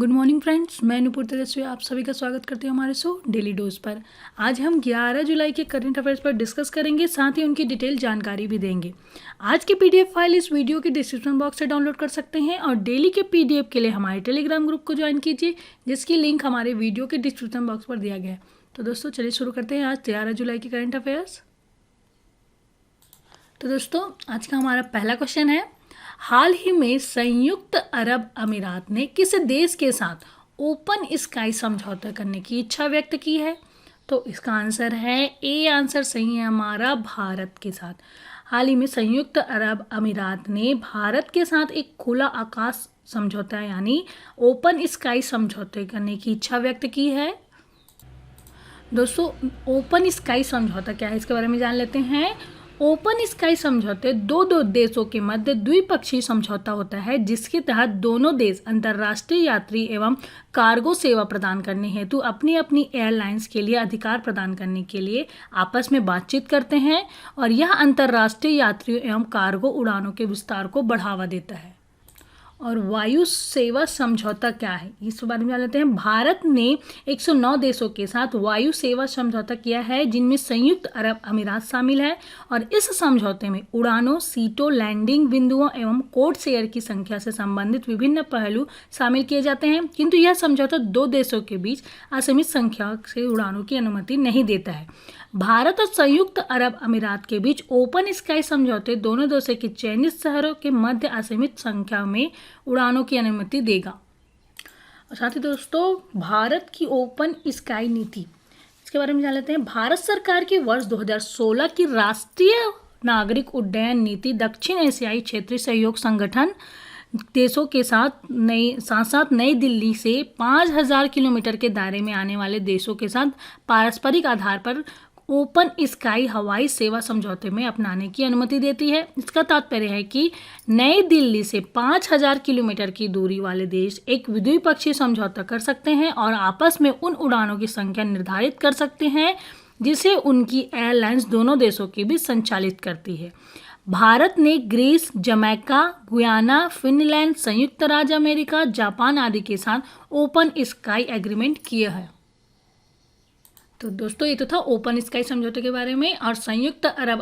Good morning friends, मैं नुपुर तेजस्वी आप सभी का स्वागत करती हूँ हमारे शो डेली डोज पर। आज हम 11 जुलाई के करंट अफेयर्स पर डिस्कस करेंगे, साथ ही उनकी डिटेल जानकारी भी देंगे। आज की पीडीएफ फाइल इस वीडियो के डिस्क्रिप्शन बॉक्स से डाउनलोड कर सकते हैं और डेली के पीडीएफ के लिए हमारे टेलीग्राम ग्रुप को ज्वाइन कीजिए, जिसकी लिंक हमारे वीडियो के डिस्क्रिप्शन बॉक्स पर दिया गया है। तो दोस्तों चलिए शुरू करते हैं आज 11 जुलाई के करंट अफेयर्स। तो दोस्तों आज का हमारा पहला क्वेश्चन है, हाल ही में संयुक्त अरब अमीरात ने किस देश के साथ ओपन स्काई समझौता करने की इच्छा व्यक्त की है? तो इसका आंसर है ए। आंसर सही है हमारा, भारत के साथ। हाल ही में संयुक्त अरब अमीरात ने भारत के साथ एक खुला आकाश समझौता यानी ओपन स्काई समझौते करने की इच्छा व्यक्त की है। दोस्तों ओपन स्काई समझौता क्या है, इसके बारे में जान लेते हैं। ओपन स्काई समझौते दो देशों के मध्य द्विपक्षीय समझौता होता है, जिसके तहत दोनों देश अंतर्राष्ट्रीय यात्री एवं कार्गो सेवा प्रदान करने हेतु अपनी अपनी एयरलाइंस के लिए अधिकार प्रदान करने के लिए आपस में बातचीत करते हैं, और यह अंतर्राष्ट्रीय यात्रियों एवं कार्गो उड़ानों के विस्तार को बढ़ावा देता है। और वायु सेवा समझौता क्या है, इस बारे में जान लेते हैं। भारत ने 109 देशों के साथ वायु सेवा समझौता किया है, जिनमें संयुक्त अरब अमीरात शामिल है, और इस समझौते में उड़ानों, सीटों, लैंडिंग बिंदुओं एवं कोड शेयर की संख्या से संबंधित विभिन्न पहलू शामिल किए जाते हैं, किंतु यह समझौता दो देशों के बीच असीमित संख्या से उड़ानों की अनुमति नहीं देता है। भारत और संयुक्त अरब अमीरात के बीच ओपन स्काई समझौते दोनों देशों के चयनित शहरों के मध्य असीमित संख्या में उड़ानों की अनुमति देगा। और साथ ही दोस्तों भारत की ओपन स्काई नीति, इसके बारे में जान लेते हैं। भारत सरकार की वर्ष 2016 की राष्ट्रीय नागरिक उड्डयन नीति दक्षिण एशियाई क्षेत्रीय सहयोग संगठन देशों के साथ नई दिल्ली से 5000 किलोमीटर के दायरे में आने वाले देशों के साथ पारस्परिक आधार पर ओपन स्काई हवाई सेवा समझौते में अपनाने की अनुमति देती है। इसका तात्पर्य है कि नई दिल्ली से 5000 किलोमीटर की दूरी वाले देश एक द्विपक्षीय समझौता कर सकते हैं और आपस में उन उड़ानों की संख्या निर्धारित कर सकते हैं जिसे उनकी एयरलाइंस दोनों देशों के बीच संचालित करती है। भारत ने ग्रीस, जमैका, गुयाना, फिनलैंड, संयुक्त राज्य अमेरिका, जापान आदि के साथ ओपन स्काई एग्रीमेंट किया है। तो दोस्तों ये तो था ओपन स्काई समझौते के बारे में, और संयुक्त अरब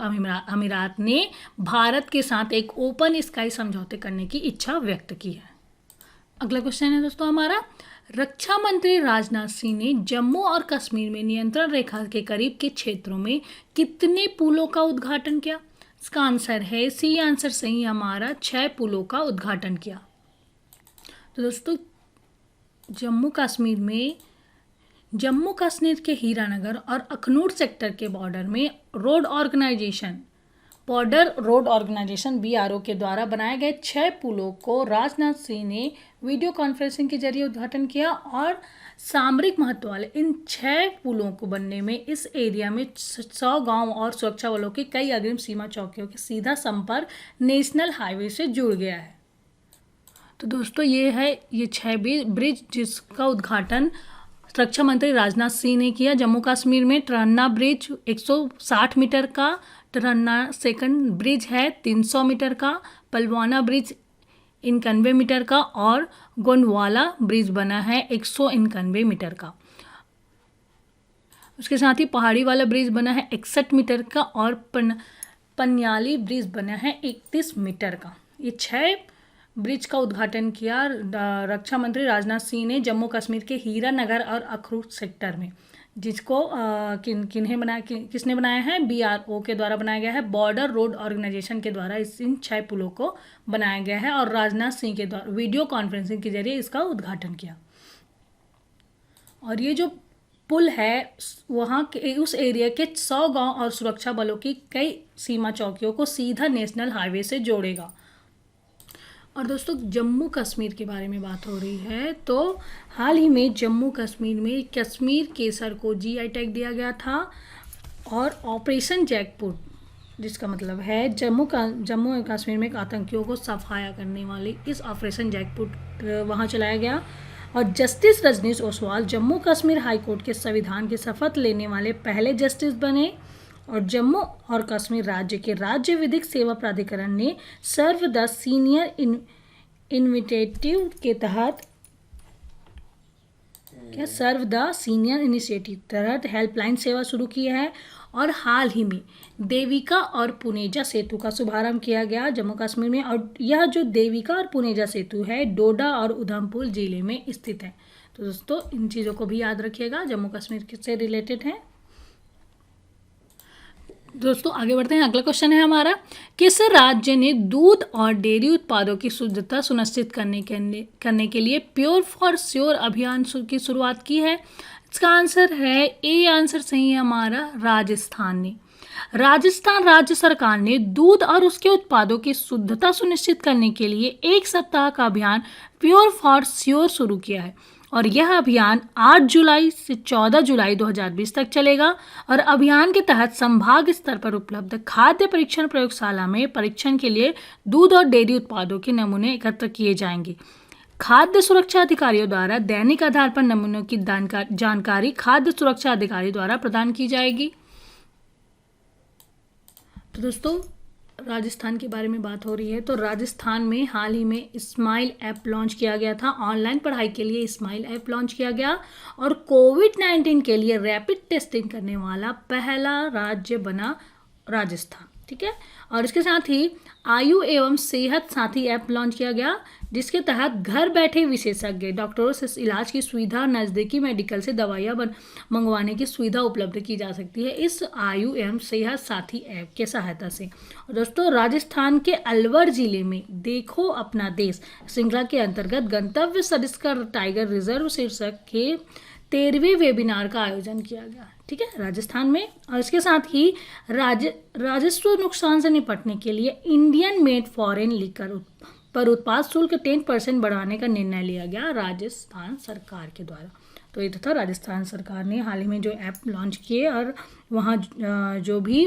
अमीरात ने भारत के साथ एक ओपन स्काई समझौते करने की इच्छा व्यक्त की है। अगला क्वेश्चन है दोस्तों हमारा, रक्षा मंत्री राजनाथ सिंह ने जम्मू और कश्मीर में नियंत्रण रेखा के करीब के क्षेत्रों में कितने पुलों का उद्घाटन किया? इसका आंसर है सी। आंसर सही हमारा, 6 पुलों का उद्घाटन किया। तो दोस्तों जम्मू कश्मीर के हीरानगर और अखनूर सेक्टर के बॉर्डर रोड ऑर्गेनाइजेशन BRO के द्वारा बनाए गए 6 पुलों को राजनाथ सिंह ने वीडियो कॉन्फ्रेंसिंग के जरिए उद्घाटन किया, और सामरिक महत्व वाले इन 6 पुलों को बनने में इस एरिया में 100 गांव और सुरक्षा बलों की कई अग्रिम सीमा चौकियों के सीधा संपर्क नेशनल हाईवे से जुड़ गया है। तो दोस्तों ये 6 ब्रिज जिसका उद्घाटन रक्षा मंत्री राजनाथ सिंह ने किया। जम्मू कश्मीर में टरन्ना ब्रिज 160 मीटर का, टरन्ना सेकंड ब्रिज है 300 मीटर का, पलवाना ब्रिज 91 मीटर का, और गोंडवाला ब्रिज बना है 191 मीटर का। उसके साथ ही पहाड़ी वाला ब्रिज बना है 61 मीटर का, और पन्याली ब्रिज बना है 31 मीटर का। ये 6 ब्रिज का उद्घाटन किया रक्षा मंत्री राजनाथ सिंह ने जम्मू कश्मीर के हीरानगर और अखनूर सेक्टर में, जिसको किसने बनाया है? BRO के द्वारा बनाया गया है, बॉर्डर रोड ऑर्गेनाइजेशन के द्वारा इन 6 पुलों को बनाया गया है, और राजनाथ सिंह के द्वारा वीडियो कॉन्फ्रेंसिंग के जरिए इसका उद्घाटन किया। और ये जो पुल है वहाँ के उस एरिया के 100 गांव और सुरक्षा बलों की कई सीमा चौकियों को सीधा नेशनल हाईवे से जोड़ेगा। और दोस्तों जम्मू कश्मीर के बारे में बात हो रही है, तो हाल ही में जम्मू कश्मीर में कश्मीर केसर को GI टैग दिया गया था, और ऑपरेशन जैकपुट, जिसका मतलब है जम्मू कश्मीर में आतंकियों को सफाया करने वाली इस ऑपरेशन जैकपुट वहाँ चलाया गया। और justice Rajneesh Oswal Jammu Kashmir high court के संविधान की शपथ लेने वाले पहले जस्टिस बने, और जम्मू और कश्मीर राज्य के राज्य विधिक सेवा प्राधिकरण ने सर्व द सीनियर इन्विटेटिव के तहत क्या सर्व द सीनियर इनिशिएटिव तहत हेल्पलाइन सेवा शुरू की है। और हाल ही में देविका और पुनेजा सेतु का शुभारंभ किया गया जम्मू कश्मीर में। और यह जो देविका और पुनेजा सेतु है डोडा और उधमपुर जिले में स्थित है। तो दोस्तों इन चीज़ों को भी याद रखिएगा, जम्मू कश्मीर से रिलेटेड है। दोस्तों आगे बढ़ते हैं। अगला क्वेश्चन है हमारा, किस राज्य ने दूध और डेयरी उत्पादों की शुद्धता सुनिश्चित करने के लिए प्योर फॉर श्योर अभियान की शुरुआत की है। इसका आंसर है ए आंसर सही है हमारा, राजस्थान ने। राजस्थान राज्य सरकार ने दूध और उसके उत्पादों की शुद्धता सुनिश्चित करने के लिए 1 सप्ताह का अभियान प्योर फॉर श्योर शुरू किया है। और यह अभियान 8 जुलाई से 14 जुलाई 2020 तक चलेगा। और अभियान के तहत संभाग स्तर पर उपलब्ध खाद्य परीक्षण प्रयोगशाला में परीक्षण के लिए दूध और डेयरी उत्पादों के नमूने एकत्र किए जाएंगे। खाद्य सुरक्षा अधिकारियों द्वारा दैनिक आधार पर नमूनों की जानकारी खाद्य सुरक्षा अधिकारी द्वारा प्रदान की जाएगी। तो दोस्तों राजस्थान के बारे में बात हो रही है, तो राजस्थान में हाल ही में स्माइल ऐप लॉन्च किया गया था। ऑनलाइन पढ़ाई के लिए स्माइल ऐप लॉन्च किया गया और कोविड-19 के लिए रैपिड टेस्टिंग करने वाला पहला राज्य बना राजस्थान। ठीक है। और इसके साथ ही आयु एवं सेहत साथी ऐप लॉन्च किया गया, जिसके तहत घर बैठे विशेषज्ञ डॉक्टरों से इलाज की सुविधा, नज़दीकी मेडिकल से दवाइयाँ मंगवाने की सुविधा उपलब्ध की जा सकती है इस आयु एवं सेहत साथी ऐप के सहायता से। और दोस्तों राजस्थान के अलवर जिले में देखो अपना देश श्रृंखला के अंतर्गत गंतव्य सरिस्का टाइगर रिजर्व शीर्षक के 13वें वेबिनार का आयोजन किया गया। ठीक है, राजस्थान में। और इसके साथ ही राजस्व नुकसान से निपटने के लिए इंडियन मेड फॉरेन लिकर पर उत्पाद शुल्क 10% बढ़ाने का निर्णय लिया गया राजस्थान सरकार के द्वारा। तो ये था राजस्थान सरकार ने हाल ही में जो ऐप लॉन्च किए और वहाँ जो भी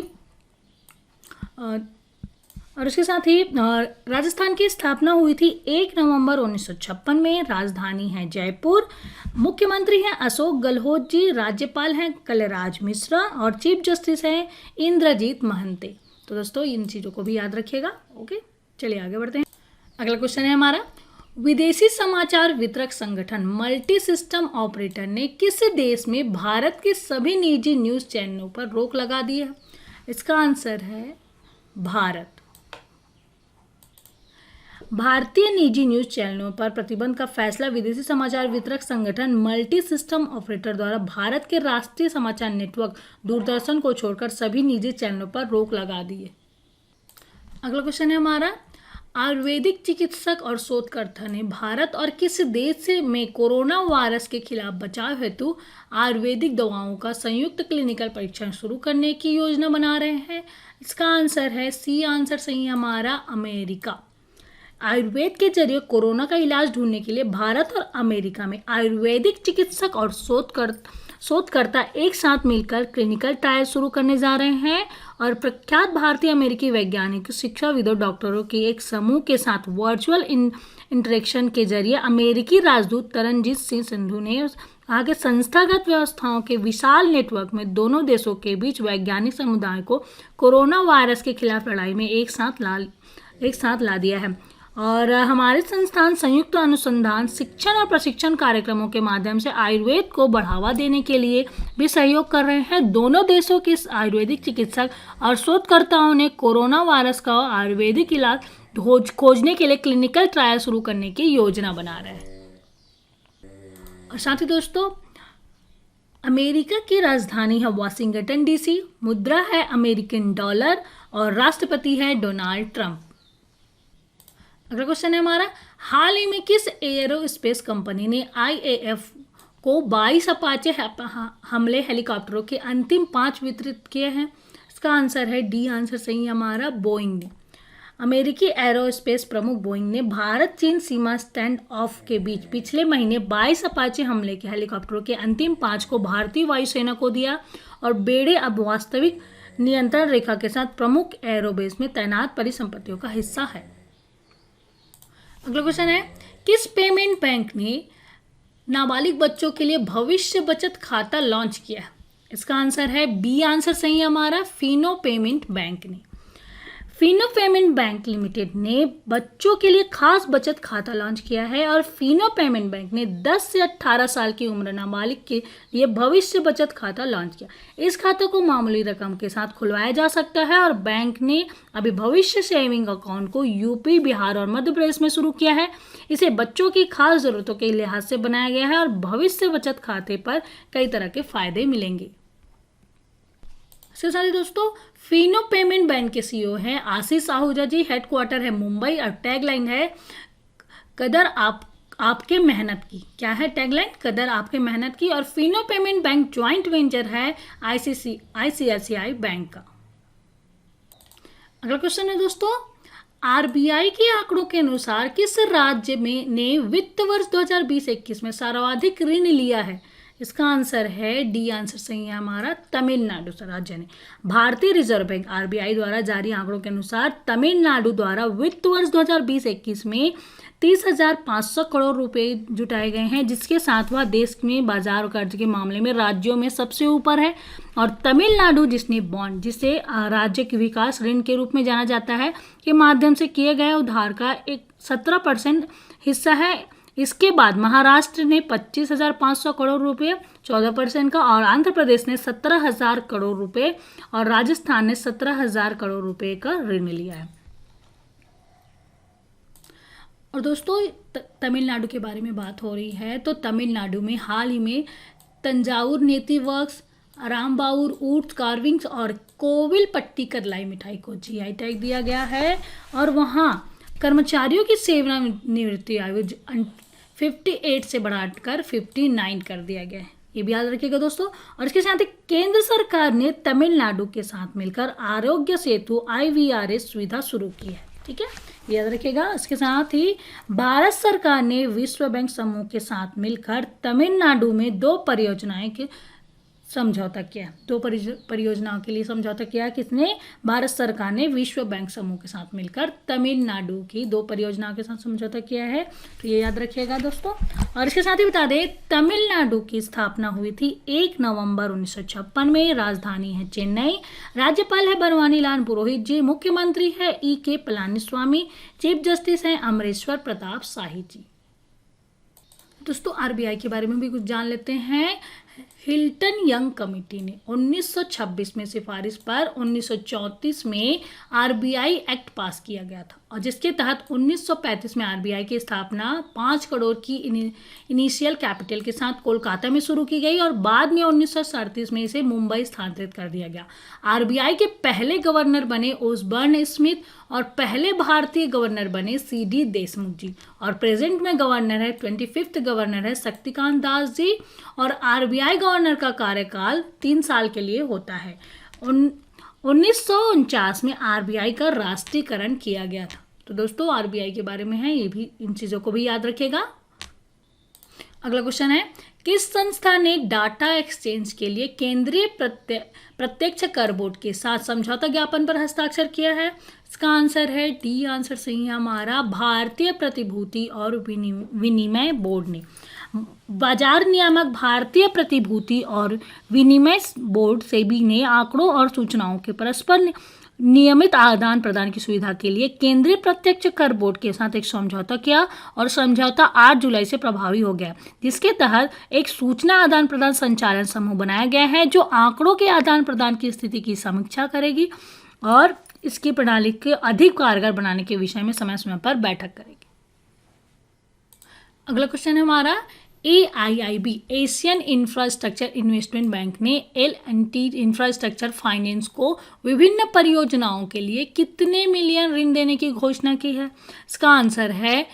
और इसके साथ ही राजस्थान की स्थापना हुई थी 1 नवंबर 1956 में। राजधानी है जयपुर। मुख्यमंत्री हैं अशोक गहलोत जी, राज्यपाल हैं कलराज मिश्रा और चीफ जस्टिस हैं इंद्रजीत महंते। तो दोस्तों इन चीज़ों को भी याद रखिएगा। ओके, चलिए आगे बढ़ते हैं। अगला क्वेश्चन है हमारा, विदेशी समाचार वितरक संगठन मल्टी सिस्टम ऑपरेटर ने किस देश में भारत के सभी निजी न्यूज़ चैनलों पर रोक लगा दी है। इसका आंसर है भारत। भारतीय निजी न्यूज़ चैनलों पर प्रतिबंध का फैसला विदेशी समाचार वितरक संगठन मल्टी सिस्टम ऑपरेटर द्वारा भारत के राष्ट्रीय समाचार नेटवर्क दूरदर्शन को छोड़कर सभी निजी चैनलों पर रोक लगा दी है। अगला क्वेश्चन है हमारा, आयुर्वेदिक चिकित्सक और शोधकर्ता ने भारत और किस देश में कोरोना वायरस के खिलाफ बचाव हेतु आयुर्वेदिक दवाओं का संयुक्त क्लिनिकल परीक्षण शुरू करने की योजना बना रहे हैं। इसका आंसर है सी आंसर सही है हमारा, अमेरिका। आयुर्वेद के जरिए कोरोना का इलाज ढूंढने के लिए भारत और अमेरिका में आयुर्वेदिक चिकित्सक और शोधकर्ता एक साथ मिलकर क्लिनिकल ट्रायल शुरू करने जा रहे हैं। और प्रख्यात भारतीय अमेरिकी वैज्ञानिक, शिक्षाविदों, डॉक्टरों के एक समूह के साथ वर्चुअल इंटरेक्शन के जरिए अमेरिकी राजदूत तरनजीत सिंह संधू ने आगे संस्थागत व्यवस्थाओं के विशाल नेटवर्क में दोनों देशों के बीच वैज्ञानिक समुदाय को कोरोना वायरस के खिलाफ लड़ाई में एक साथ ला दिया है। और हमारे संस्थान संयुक्त अनुसंधान, शिक्षण और प्रशिक्षण कार्यक्रमों के माध्यम से आयुर्वेद को बढ़ावा देने के लिए भी सहयोग कर रहे हैं। दोनों देशों के आयुर्वेदिक चिकित्सक और शोधकर्ताओं ने कोरोना वायरस का आयुर्वेदिक इलाज खोजने के लिए क्लिनिकल ट्रायल शुरू करने की योजना बना रहे हैं। और साथ ही दोस्तों अमेरिका की राजधानी है वाशिंगटन डीसी, मुद्रा है अमेरिकन डॉलर और राष्ट्रपति है डोनाल्ड ट्रंप। अगला क्वेश्चन है हमारा, हाल ही में किस एयरोस्पेस कंपनी ने IAF को 22 अपाचे हमले हेलीकॉप्टरों के अंतिम 5 वितरित किए हैं। इसका आंसर है डी आंसर सही है हमारा, बोइंग ने। अमेरिकी एरोस्पेस प्रमुख बोइंग ने भारत चीन सीमा स्टैंड ऑफ के बीच पिछले महीने 22 अपाचे हमले के हेलीकॉप्टरों के अंतिम 5 को भारतीय वायुसेना को दिया और बेड़े अब वास्तविक नियंत्रण रेखा के साथ प्रमुख एरोबेस में तैनात परिसंपत्तियों का हिस्सा है। अगला क्वेश्चन है, किस पेमेंट बैंक ने नाबालिग बच्चों के लिए भविष्य बचत खाता लॉन्च किया है। इसका आंसर है बी आंसर सही है हमारा, फिनो पेमेंट बैंक ने। फिनो पेमेंट बैंक लिमिटेड ने बच्चों के लिए खास बचत खाता लॉन्च किया है और फिनो पेमेंट बैंक ने 10 से 18 साल की उम्र नाबालिग के लिए भविष्य बचत खाता लॉन्च किया। इस खाते को मामूली रकम के साथ खुलवाया जा सकता है और बैंक ने अभी भविष्य सेविंग अकाउंट को यूपी, बिहार और मध्य प्रदेश में शुरू किया है। इसे बच्चों की खास जरूरतों के लिहाज से बनाया गया है और भविष्य बचत खाते पर कई तरह के फायदे मिलेंगे। इसके साथ ही दोस्तों फिनो पेमेंट बैंक के सीईओ हैं आशीष आहूजा जी, हेडक्वार्टर है मुंबई और टैगलाइन है कदर आपके मेहनत की। क्या है टैगलाइन? कदर आपके मेहनत की। और Fino payment bank joint venture है आईसीआईसीआई बैंक का। अगला क्वेश्चन है दोस्तों, आरबीआई के आंकड़ों के अनुसार किस राज्य में ने वित्त वर्ष 2020-21 में सर्वाधिक ऋण लिया है? इसका आंसर है डी आंसर सही है हमारा, तमिलनाडु राज्य ने। भारतीय रिजर्व बैंक आरबीआई द्वारा जारी आंकड़ों के अनुसार तमिलनाडु द्वारा वित्त वर्ष 2020-21 में 30,500 करोड़ रुपए जुटाए गए हैं, जिसके साथ वह देश में बाजार कर्ज के मामले में राज्यों में सबसे ऊपर है। और तमिलनाडु जिसने बॉन्ड, जिसे राज्य के विकास ऋण के रूप में जाना जाता है, के माध्यम से किए गए उधार का एक 17% हिस्सा है। इसके बाद महाराष्ट्र ने 25,500 करोड़ रुपए 14% का, और आंध्र प्रदेश ने 17,000 करोड़ रुपए और राजस्थान ने 17,000 करोड़ रुपए का ऋण लिया है। और दोस्तों तमिलनाडु के बारे में बात हो रही है तो तमिलनाडु में हाल ही में तंजावुर नेति वर्क्स, रामबाउर ऊट्स कार्विंग्स और कोविल पट्टी करलाई मिठाई को जीआई टैग दिया गया है। और वहाँ कर्मचारियों की सेवानिवृत्ति आयु 58 से बढ़ाकर 59 कर दिया गया है, ये भी याद रखिएगा दोस्तों। और इसके साथ ही केंद्र सरकार ने तमिलनाडु के साथ मिलकर आरोग्य सेतु IVRS सुविधा शुरू की है, ठीक है, याद रखिएगा। इसके साथ ही भारत सरकार ने विश्व बैंक समूह के साथ मिलकर तमिलनाडु में 2 परियोजनाएं के समझौता किया। 2 परियोजनाओं के लिए समझौता किया किसने? भारत सरकार ने विश्व बैंक समूह के साथ मिलकर तमिलनाडु की 2 परियोजनाओं के साथ समझौता किया है, तो ये याद रखिएगा दोस्तों। और इसके साथ ही बता दें तमिलनाडु की स्थापना हुई थी 1 नवंबर 1956 में। राजधानी है चेन्नई। राज्यपाल है बनवारीलाल पुरोहित जी। मुख्यमंत्री है EK पलानीस्वामी। चीफ जस्टिस है अमरेश्वर प्रताप शाही जी। दोस्तों आरबीआई के बारे में भी कुछ जान लेते हैं। हिल्टन यंग कमेटी ने 1926 में सिफारिश पर 1934 में आरबीआई एक्ट पास किया गया था, और जिसके तहत 1935 में आरबीआई की स्थापना 5 करोड़ की इनिशियल कैपिटल के साथ कोलकाता में शुरू की गई और बाद में 1937 में इसे मुंबई स्थानांतरित कर दिया गया। आरबीआई के पहले गवर्नर बने ओसबर्न स्मिथ और पहले भारतीय गवर्नर बने CD देशमुख जी, और प्रेजेंट में गवर्नर है 25th गवर्नर है शक्तिकांत दास जी। और आरबीआई गवर्नर का कार्यकाल 3 साल के लिए होता है। 1949 में आरबीआई का राष्ट्रीयकरण किया गया था। तो दोस्तों आरबीआई के बारे में है, ये भी इन चीज़ों को भी याद रखिएगा। अगला क्वेश्चन है, किस संस्था ने डाटा एक्सचेंज के लिए केंद्रीय प्रत्यक्ष कर बोर्ड के साथ समझौता ज्ञापन पर हस्ताक्षर किया है? इसका आंसर है डी आंसर सही है हमारा, भारतीय प्रतिभूति और विनिमय बोर्ड ने। बाजार नियामक भारतीय प्रतिभूति और विनिमय बोर्ड सेबी ने आंकड़ों और सूचनाओं के परस्पर नियमित आदान प्रदान की सुविधा के लिए केंद्रीय प्रत्यक्ष कर बोर्ड के साथ एक समझौता किया, और समझौता 8 जुलाई से प्रभावी हो गया, जिसके तहत एक सूचना आदान प्रदान संचालन समूह बनाया गया है जो आंकड़ों के आदान प्रदान की स्थिति की समीक्षा करेगी और इसकी प्रणाली के अधिक कारगर बनाने के विषय में समय समय पर बैठक करेगी। अगला क्वेश्चन है हमारा, AIIB Asian infrastructure investment bank ने L&T इंफ्रास्ट्रक्चर फाइनेंस को विभिन्न परियोजनाओं के लिए कितने मिलियन ऋण देने की घोषणा की है? इसका आंसर है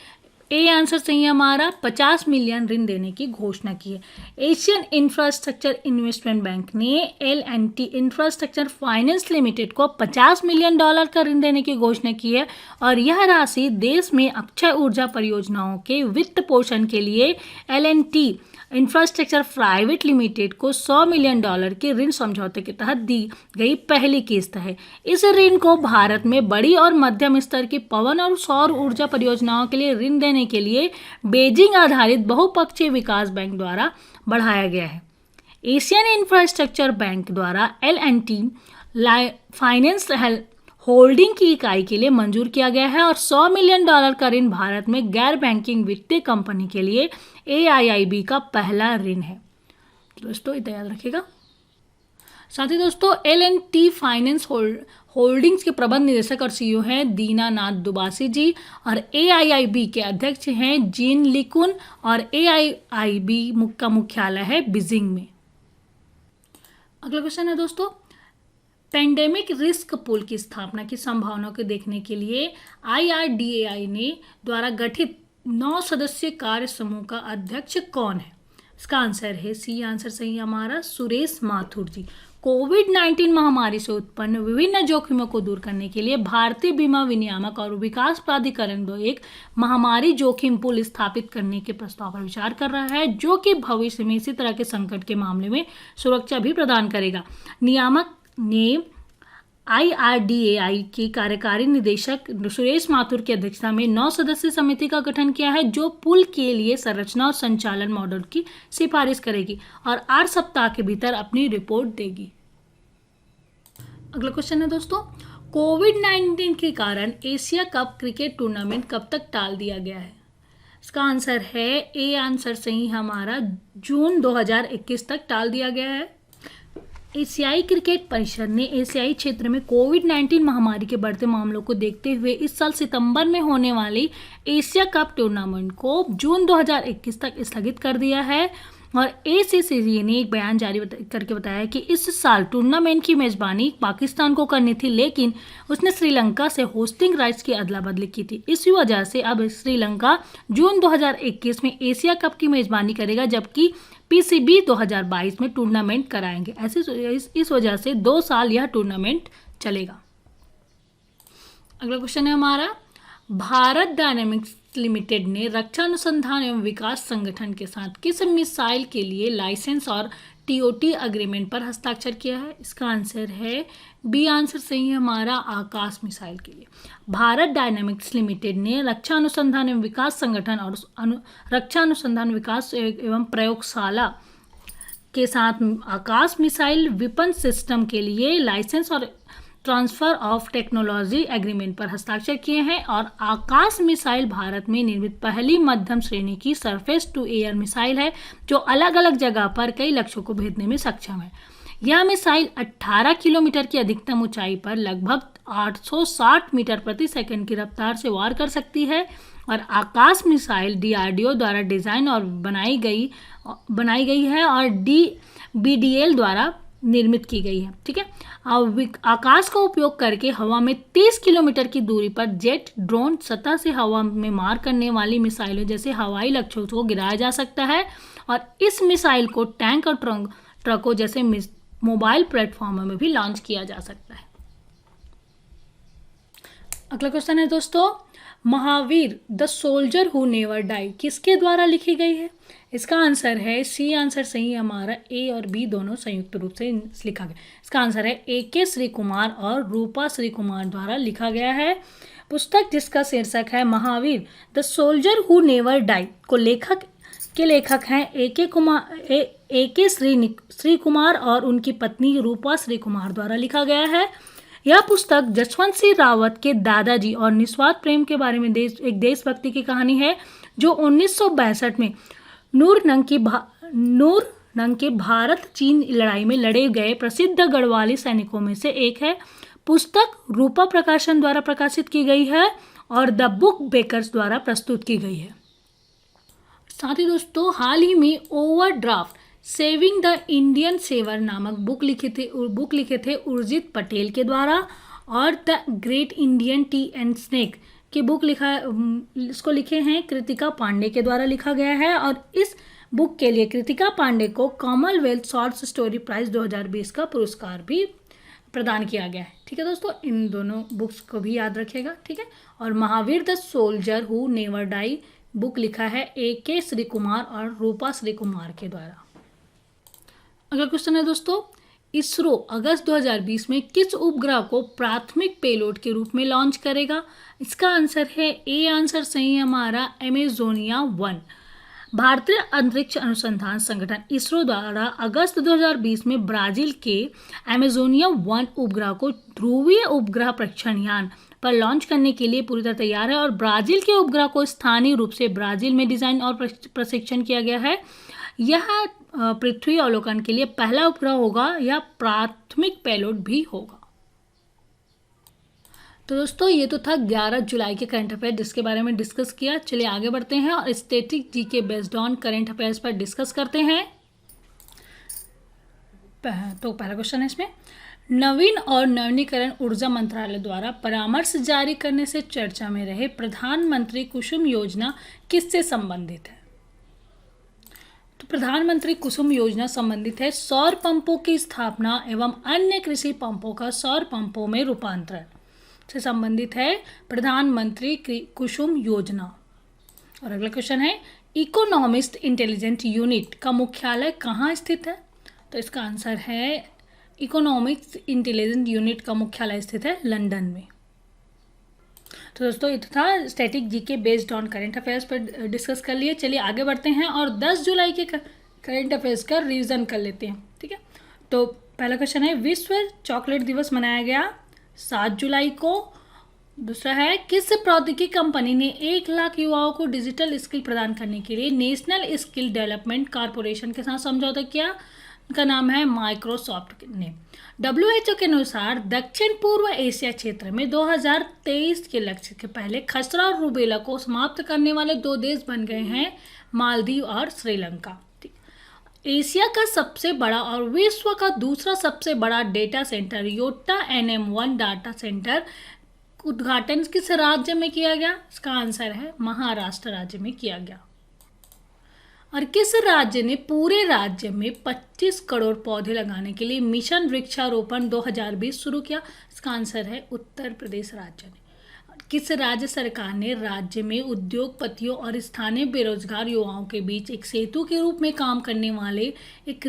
ए आंसर सही है हमारा, 50 मिलियन ऋण देने की घोषणा की है। एशियन इंफ्रास्ट्रक्चर इन्वेस्टमेंट बैंक ने L&T इंफ्रास्ट्रक्चर फाइनेंस लिमिटेड को $50 मिलियन का ऋण देने की घोषणा की है, और यह राशि देश में अक्षय ऊर्जा परियोजनाओं के वित्त पोषण के लिए L&T इंफ्रास्ट्रक्चर प्राइवेट लिमिटेड को $100 मिलियन के ऋण समझौते के तहत दी गई पहली किस्त है। इस ऋण को भारत में बड़ी और मध्यम स्तर की पवन और सौर ऊर्जा परियोजनाओं के लिए ऋण देने के लिए बीजिंग आधारित बहुपक्षीय विकास बैंक द्वारा बढ़ाया गया है। एशियन इंफ्रास्ट्रक्चर बैंक द्वारा L&T फाइनेंस होल्डिंग की इकाई के लिए मंजूर किया गया है और $100 मिलियन का ऋण भारत में गैर बैंकिंग वित्तीय कंपनी के लिए AIIB का पहला ऋण है। दोस्तों इतना याद रखिएगा। साथ ही दोस्तों L&T फाइनेंस होल्डिंग्स के प्रबंध निदेशक और CEO हैं दीनानाथ दुबासी जी और AIIB के अध्यक्ष हैं जीन लिकुन और AIIB का मुख्यालय है बीजिंग में। अगला क्वेश्चन है दोस्तों, पेंडेमिक रिस्क पूल की स्थापना की संभावनाओं को देखने के लिए IRDAI ने द्वारा गठित 9 सदस्यीय कार्य समूह का अध्यक्ष कौन है? इसका आंसर है सी आंसर सही हमारा सुरेश माथुर जी। कोविड-19 महामारी से उत्पन्न विभिन्न जोखिमों को दूर करने के लिए भारतीय बीमा विनियामक और विकास प्राधिकरण दो एक महामारी जोखिम पूल स्थापित करने के प्रस्ताव पर विचार कर रहा है, जो कि भविष्य में इसी तरह के संकट के मामले में सुरक्षा भी प्रदान करेगा। नियामक ने IRDAI के कार्यकारी निदेशक सुरेश माथुर की अध्यक्षता में 9 सदस्यीय समिति का गठन किया है, जो पुल के लिए संरचना और संचालन मॉडल की सिफारिश करेगी और 8 सप्ताह के भीतर अपनी रिपोर्ट देगी। अगला क्वेश्चन है दोस्तों, कोविड-19 के कारण एशिया कप क्रिकेट टूर्नामेंट कब तक टाल दिया गया है? इसका आंसर है ए आंसर सही हमारा जून 2021 तक टाल दिया गया है। एशियाई क्रिकेट परिषद ने एशियाई क्षेत्र में कोविड-19 महामारी के बढ़ते मामलों को देखते हुए इस साल सितंबर में होने वाली एशिया कप टूर्नामेंट को जून 2021 तक स्थगित कर दिया है और ACCC ने एक बयान जारी करके बताया कि इस साल टूर्नामेंट की मेजबानी पाकिस्तान को करनी थी, लेकिन उसने श्रीलंका से होस्टिंग राइट्स की अदला बदली की थी। इस वजह से अब श्रीलंका जून 2021 में एशिया कप की मेजबानी करेगा, जबकि PCB 2022 में टूर्नामेंट कराएंगे। इस वजह से 2 साल यह टूर्नामेंट चलेगा। अगला क्वेश्चन है हमारा, भारत डायनेमिक्स लिमिटेड ने रक्षा अनुसंधान एवं विकास संगठन के साथ किस मिसाइल के लिए लाइसेंस और TOT अग्रीमेंट पर हस्ताक्षर किया है? इसका आंसर है बी आंसर सही है हमारा आकाश मिसाइल के लिए। भारत डायनेमिक्स लिमिटेड ने रक्षा अनुसंधान एवं विकास संगठन और रक्षा अनुसंधान विकास एवं प्रयोगशाला के साथ आकाश मिसाइल विपन सिस्टम के लिए लाइसेंस और ट्रांसफर ऑफ टेक्नोलॉजी एग्रीमेंट पर हस्ताक्षर किए हैं और आकाश मिसाइल भारत में निर्मित पहली मध्यम श्रेणी की सरफेस टू एयर मिसाइल है, जो अलग अलग जगह पर कई लक्ष्यों को भेदने में सक्षम है। यह मिसाइल 18 किलोमीटर की अधिकतम ऊंचाई पर लगभग 860 मीटर प्रति सेकंड की रफ्तार से वार कर सकती है और आकाश मिसाइल DRDO द्वारा डिजाइन और बनाई गई है और BDL द्वारा निर्मित की गई है। ठीक है, आकाश का उपयोग करके हवा में 30 किलोमीटर की दूरी पर जेट, ड्रोन, सतह से हवा में मार करने वाली मिसाइलों जैसे हवाई लक्ष्यों को गिराया जा सकता है और इस मिसाइल को टैंक और ट्रकों जैसे मोबाइल प्लेटफॉर्मों में भी लॉन्च किया जा सकता है। अगला क्वेश्चन है दोस्तों, Mahavir the soldier who never die किसके द्वारा लिखी गई है? इसका आंसर है सी आंसर सही हमारा ए और बी दोनों संयुक्त रूप से लिखा गया। इसका आंसर है AK श्री कुमार और रूपा श्री कुमार द्वारा लिखा गया है। पुस्तक जिसका शीर्षक है Mahavir the soldier who never die को लेखक हैं AK श्री कुमार और उनकी पत्नी रूपा श्री कुमार द्वारा लिखा गया है। यह पुस्तक जसवंत सिंह रावत के दादाजी और निस्वार्थ प्रेम के बारे में एक देशभक्ति की कहानी है, जो 1962 में नूरनंग की भारत चीन लड़ाई में लड़े गए प्रसिद्ध गढ़वाली सैनिकों में से एक है। पुस्तक रूपा प्रकाशन द्वारा प्रकाशित की गई है और द बुक बेकर्स द्वारा प्रस्तुत की गई है। साथ ही दोस्तों, हाल ही में overdraft saving the Indian saver नामक बुक लिखे थे उर्जित पटेल के द्वारा और the great Indian tea and snake की बुक इसको लिखे हैं कृतिका पांडे के द्वारा लिखा गया है और इस बुक के लिए कृतिका पांडे को कॉमनवेल्थ शॉर्ट स्टोरी प्राइज 2020 का पुरस्कार भी प्रदान किया गया है। ठीक है दोस्तों, इन दोनों बुक्स को भी याद रखिएगा। ठीक है, और Mahavir the soldier who never die book लिखा है AK श्री कुमार और रूपा श्री कुमार के द्वारा। अगला क्वेश्चन है दोस्तों, इसरो अगस्त 2020 में किस उपग्रह को प्राथमिक पेलोड के रूप में लॉन्च करेगा? इसका आंसर है ए आंसर सही हमारा एमेजोनिया 1। भारतीय अंतरिक्ष अनुसंधान संगठन इसरो द्वारा अगस्त 2020 में ब्राजील के अमेजोनिया 1 उपग्रह को ध्रुवीय उपग्रह परीक्षण यान पर लॉन्च करने के लिए पूरी तरह तैयार है और ब्राजील के उपग्रह को स्थानीय रूप से ब्राजील में डिजाइन और प्रशिक्षण किया गया है। यह पृथ्वी अवलोकन के लिए पहला उपग्रह होगा या प्राथमिक पेलोड भी होगा। तो दोस्तों ये तो था 11 जुलाई के करंट अफेयर जिसके बारे में डिस्कस किया। चलिए आगे बढ़ते हैं और static GK based on current affairs पर डिस्कस करते हैं। तो पहला क्वेश्चन है इसमें, नवीन और नवीनीकरण ऊर्जा मंत्रालय द्वारा परामर्श जारी करने से चर्चा में रहे प्रधानमंत्री कुसुम योजना किससे संबंधित है? तो प्रधानमंत्री कुसुम योजना संबंधित है सौर पंपों की स्थापना एवं अन्य कृषि पंपों का सौर पंपों में रूपांतरण से संबंधित है प्रधानमंत्री कुसुम योजना। और अगला क्वेश्चन है, इकोनॉमिस्ट इंटेलिजेंस यूनिट का मुख्यालय कहाँ स्थित है? तो इसका आंसर है इकोनॉमिक्स इंटेलिजेंस यूनिट का मुख्यालय स्थित है लंदन में। तो दोस्तों ये था static GK based on current affairs पर डिस्कस कर लिए। चलिए आगे बढ़ते हैं और 10 जुलाई के करंट अफेयर्स का रिवीजन कर लेते हैं। ठीक है, तो पहला क्वेश्चन है, विश्व चॉकलेट दिवस मनाया गया 7 जुलाई को। दूसरा है, किस प्रौद्योगिकी कंपनी ने 1 लाख युवाओं को डिजिटल स्किल प्रदान करने के लिए नेशनल स्किल डेवलपमेंट कॉरपोरेशन के साथ समझौता किया? उनका नाम है माइक्रोसॉफ्ट ने। WHO के अनुसार दक्षिण पूर्व एशिया क्षेत्र में 2023 के लक्ष्य के पहले खसरा और रूबेला को समाप्त करने वाले 2 देश बन गए हैं मालदीव और श्रीलंका। एशिया का सबसे बड़ा और विश्व का दूसरा सबसे बड़ा data centre Yotta NM1 data centre उद्घाटन किस राज्य में किया गया? इसका आंसर है महाराष्ट्र राज्य में किया गया। और किस राज्य ने पूरे राज्य में 25 करोड़ पौधे लगाने के लिए मिशन वृक्षारोपण 2020 शुरू किया? इसका आंसर है उत्तर प्रदेश राज्य ने। किस राज्य सरकार ने राज्य में उद्योगपतियों और स्थानीय बेरोजगार युवाओं के बीच एक सेतु के रूप में काम करने वाले एक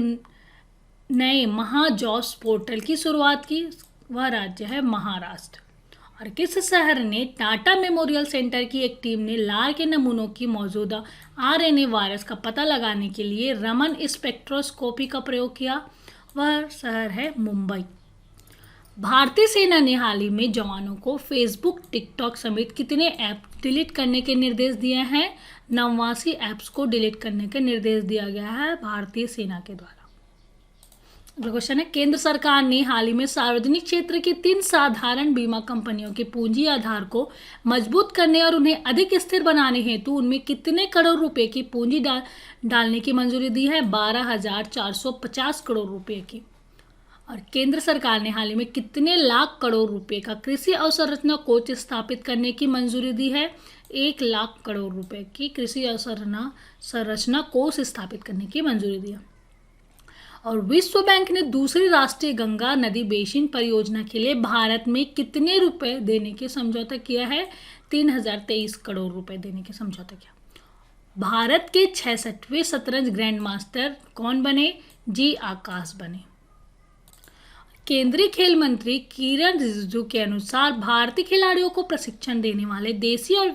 नए महाजॉब्स पोर्टल की शुरुआत की? वह राज्य है महाराष्ट्र। और किस शहर ने टाटा मेमोरियल सेंटर की एक टीम ने लार के नमूनों की मौजूदा RNA वायरस का पता लगाने के लिए रमन स्पेक्ट्रोस्कोपी का प्रयोग किया? वह शहर है मुंबई। भारतीय सेना ने हाल ही में जवानों को फेसबुक, टिकटॉक समेत कितने ऐप डिलीट करने के निर्देश दिए हैं? 89 ऐप्स को डिलीट करने के निर्देश दिया गया है भारतीय सेना के द्वारा। क्वेश्चन है, केंद्र सरकार ने हाल ही में सार्वजनिक क्षेत्र की 3 साधारण बीमा कंपनियों के पूंजी आधार को मजबूत करने और उन्हें अधिक स्थिर बनाने हेतु उनमें कितने करोड़ रुपए की पूंजी डालने की मंजूरी दी है? 12,450 करोड़ रुपए की। और केंद्र सरकार ने हाल ही में कितने लाख करोड़ रुपए का कृषि अवसंरचना कोष स्थापित करने की मंजूरी दी है? 1 लाख करोड़ रुपए की कृषि अवसंरचना कोष स्थापित करने की मंजूरी दी है। और विश्व बैंक ने दूसरी राष्ट्रीय गंगा नदी बेसिन परियोजना के लिए भारत में कितने रुपए देने के समझौता किया है? 3023 करोड़ रुपए देने के समझौता किया। भारत के 66वें शतरंज ग्रैंड मास्टर कौन बने? जी आकाश बने। केंद्रीय खेल मंत्री किरण रिजिजू के अनुसार भारतीय खिलाड़ियों को प्रशिक्षण देने वाले देशी और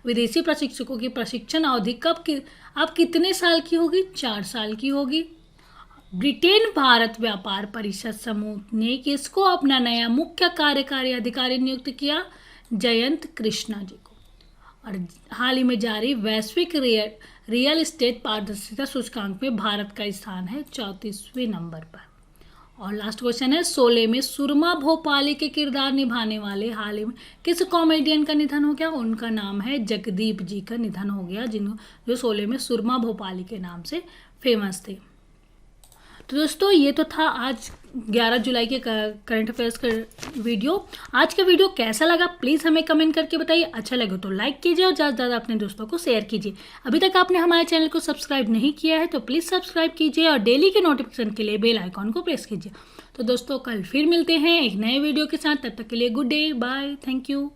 विदेशी प्रशिक्षकों की प्रशिक्षण अवधि अब कितने साल की होगी? 4 साल की होगी। ब्रिटेन भारत व्यापार परिषद समूह ने किसको अपना नया मुख्य कार्यकारी अधिकारी नियुक्त किया? जयंत कृष्णा जी को। और हाल ही में जारी वैश्विक रियल एस्टेट पारदर्शिता सूचकांक में भारत का स्थान है 34वें नंबर पर। और लास्ट क्वेश्चन है, शोले में सुरमा भोपाली के किरदार निभाने वाले हाल ही में किस कॉमेडियन का निधन हो गया? उनका नाम है जगदीप जी का निधन हो गया, जो शोले में सुरमा भोपाली के नाम से फेमस थे। तो दोस्तों ये तो था आज 11 जुलाई के करंट अफेयर्स का वीडियो। आज का वीडियो कैसा लगा प्लीज़ हमें कमेंट करके बताइए। अच्छा लगे तो लाइक कीजिए और ज़्यादा से ज़्यादा अपने दोस्तों को शेयर कीजिए। अभी तक आपने हमारे चैनल को सब्सक्राइब नहीं किया है तो प्लीज़ सब्सक्राइब कीजिए और डेली के नोटिफिकेशन के लिए बेल आइकॉन को प्रेस कीजिए। तो दोस्तों कल फिर मिलते हैं एक नए वीडियो के साथ, तब तक के लिए good day, bye, thank you.